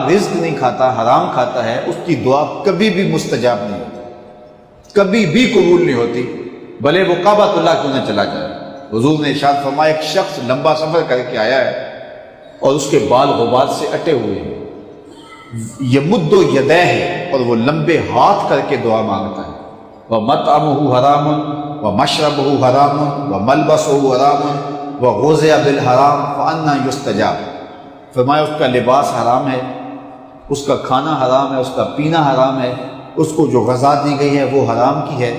رزق نہیں کھاتا، حرام کھاتا ہے، اس کی دعا کبھی بھی مستجاب نہیں ہوتی، کبھی بھی قبول نہیں ہوتی، بھلے وہ کعبۃ اللہ کیوں نہ چلا جائے۔ حضور نے ارشاد فرمایا ایک شخص لمبا سفر کر کے آیا ہے اور اس کے بال غبار سے اٹے ہوئے ہیں، یمد یدیہ، اور وہ لمبے ہاتھ کر کے دعا مانگتا ہے، وَمَطْعَمُهُ حَرَامٌ وَمَشْرَبُهُ حَرَامٌ وَمَلْبَسُهُ حَرَامٌ وَغُذِيَ بِالْحَرَامِ فَأَنَّىٰ يُسْتَجَابُ۔ فرمایا اس کا لباس حرام ہے، اس کا کھانا حرام ہے، اس کا پینا حرام ہے، اس کو جو غذا دی گئی ہے وہ حرام کی ہے،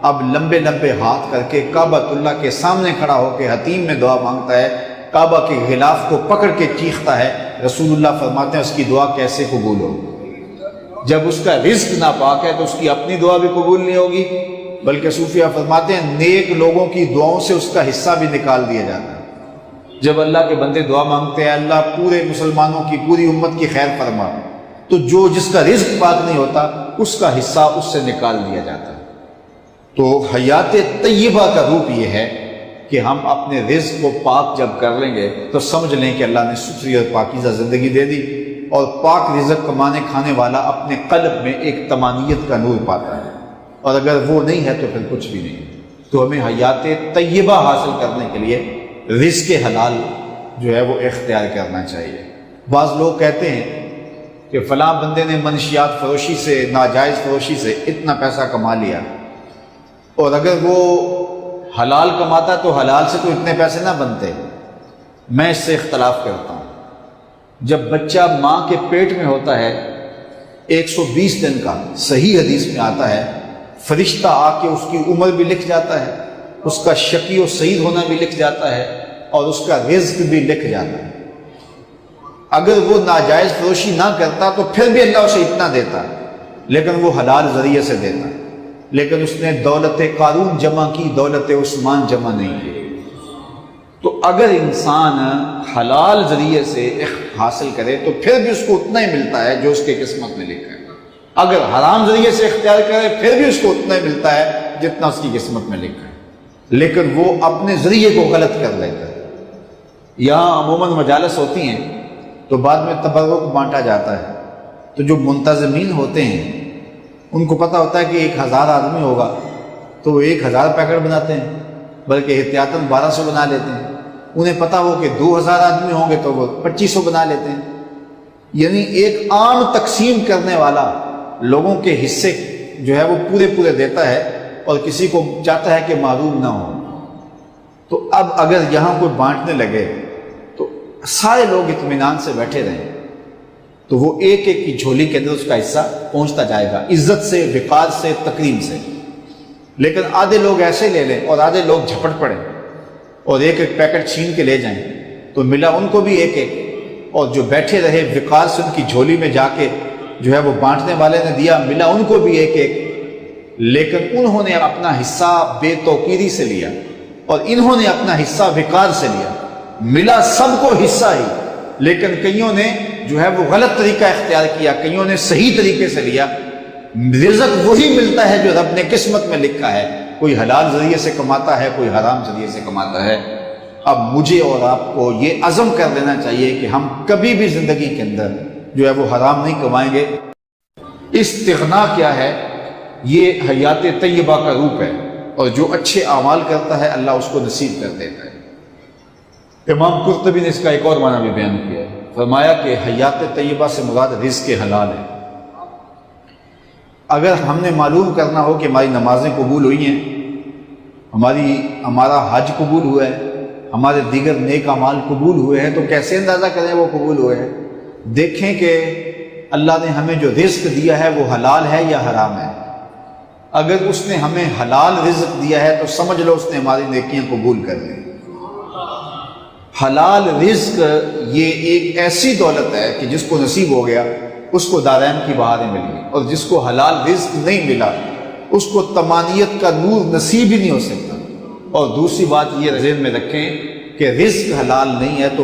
اب لمبے لمبے ہاتھ کر کے کعبۃ اللہ کے سامنے کھڑا ہو کے حتیم میں دعا مانگتا ہے، کعبہ کے غلاف کو پکڑ کے چیختا ہے۔ رسول اللہ فرماتے ہیں اس کی دعا کیسے قبول ہو؟ جب اس کا رزق ناپاک ہے تو اس کی اپنی دعا بھی قبول نہیں ہوگی، بلکہ صوفیہ فرماتے ہیں نیک لوگوں کی دعاؤں سے اس کا حصہ بھی نکال دیا جاتا ہے۔ جب اللہ کے بندے دعا مانگتے ہیں اللہ پورے مسلمانوں کی، پوری امت کی خیر فرما، تو جو جس کا رزق پاک نہیں ہوتا اس کا حصہ اس سے نکال دیا جاتا ہے۔ تو حیات طیبہ کا روپ یہ ہے کہ ہم اپنے رزق کو پاک جب کر لیں گے تو سمجھ لیں کہ اللہ نے ستھری اور پاکیزہ زندگی دے دی، اور پاک رزق کمانے کھانے والا اپنے قلب میں ایک طمانیت کا نور پاتا ہے، اور اگر وہ نہیں ہے تو پھر کچھ بھی نہیں۔ تو ہمیں حیات طیبہ حاصل کرنے کے لیے رزق حلال جو ہے وہ اختیار کرنا چاہیے۔ بعض لوگ کہتے ہیں کہ فلاں بندے نے منشیات فروشی سے، ناجائز فروشی سے اتنا پیسہ کما لیا، اور اگر وہ حلال کماتا تو حلال سے تو اتنے پیسے نہ بنتے۔ میں اس سے اختلاف کرتا ہوں۔ جب بچہ ماں کے پیٹ میں ہوتا ہے 120 دن کا، صحیح حدیث میں آتا ہے فرشتہ آ کے اس کی عمر بھی لکھ جاتا ہے، اس کا شقی و سعید ہونا بھی لکھ جاتا ہے، اور اس کا رزق بھی لکھ جاتا ہے۔ اگر وہ ناجائز فروشی نہ کرتا تو پھر بھی اللہ اسے اتنا دیتا، لیکن وہ حلال ذریعے سے دیتا، لیکن اس نے دولت قارون جمع کی، دولت عثمان جمع نہیں کی۔ تو اگر انسان حلال ذریعے سے حاصل کرے تو پھر بھی اس کو اتنا ہی ملتا ہے جو اس کے قسمت میں لکھا ہے، اگر حرام ذریعے سے اختیار کرے پھر بھی اس کو اتنا ہی ملتا ہے جتنا اس کی قسمت میں لکھا ہے، لیکن وہ اپنے ذریعے کو غلط کر لیتا ہے۔ یہاں عموماً مجالس ہوتی ہیں تو بعد میں تبرک بانٹا جاتا ہے، تو جو منتظمین ہوتے ہیں ان کو پتہ ہوتا ہے کہ 1000 آدمی ہوگا تو وہ 1000 پیکٹ بناتے ہیں، بلکہ احتیاطاً 1200 بنا لیتے ہیں۔ انہیں پتہ ہو کہ 2000 آدمی ہوں گے تو وہ 2500 بنا لیتے ہیں۔ یعنی ایک عام تقسیم کرنے والا لوگوں کے حصے جو ہے وہ پورے دیتا ہے، اور کسی کو چاہتا ہے کہ معروم نہ ہو۔ تو اب اگر یہاں کوئی بانٹنے لگے تو سارے لوگ اطمینان سے بیٹھے رہیں تو وہ ایک ایک کی جھولی کے اندر اس کا حصہ پہنچتا جائے گا، عزت سے، وقار سے، تکریم سے۔ لیکن آدھے لوگ ایسے لے لیں اور آدھے لوگ جھپٹ پڑیں اور ایک ایک پیکٹ چھین کے لے جائیں تو ملا ان کو بھی ایک ایک، اور جو بیٹھے رہے وقار سے ان کی جھولی میں جا کے جو ہے وہ بانٹنے والے نے دیا، ملا ان کو بھی ایک ایک، لیکن انہوں نے اپنا حصہ بے توقیری سے لیا اور انہوں نے اپنا حصہ وقار سے لیا، ملا سب کو حصہ ہی، لیکن کئیوں نے جو ہے وہ غلط طریقہ اختیار کیا، کئیوں نے صحیح طریقے سے لیا۔ رزق وہی ملتا ہے جو رب نے قسمت میں لکھا ہے، کوئی حلال ذریعے سے کماتا ہے، کوئی حرام ذریعے سے کماتا ہے۔ اب مجھے اور آپ کو یہ عزم کر لینا چاہیے کہ ہم کبھی بھی زندگی کے اندر جو ہے وہ حرام نہیں کمائیں گے۔ استغنا کیا ہے؟ یہ حیات طیبہ کا روپ ہے، اور جو اچھے اعمال کرتا ہے اللہ اس کو نصیب کر دیتا ہے۔ امام قرطبی نے اس کا ایک اور معنی بھی بیان کیا ہے، فرمایا کہ حیات طیبہ سے مراد رزق حلال ہے۔ اگر ہم نے معلوم کرنا ہو کہ ہماری نمازیں قبول ہوئی ہیں، ہمارا حج قبول ہوا ہے، ہمارے دیگر نیک اعمال قبول ہوئے ہیں، تو کیسے اندازہ کریں وہ قبول ہوئے ہیں؟ دیکھیں کہ اللہ نے ہمیں جو رزق دیا ہے وہ حلال ہے یا حرام ہے۔ اگر اس نے ہمیں حلال رزق دیا ہے تو سمجھ لو اس نے ہماری نیکیاں قبول کر لی۔ حلال رزق یہ ایک ایسی دولت ہے کہ جس کو نصیب ہو گیا اس کو دارین کی بہاریں ملی، اور جس کو حلال رزق نہیں ملا اس کو طمانیت کا نور نصیب ہی نہیں ہو سکتا۔ اور دوسری بات یہ ذہن میں رکھیں کہ رزق حلال نہیں ہے تو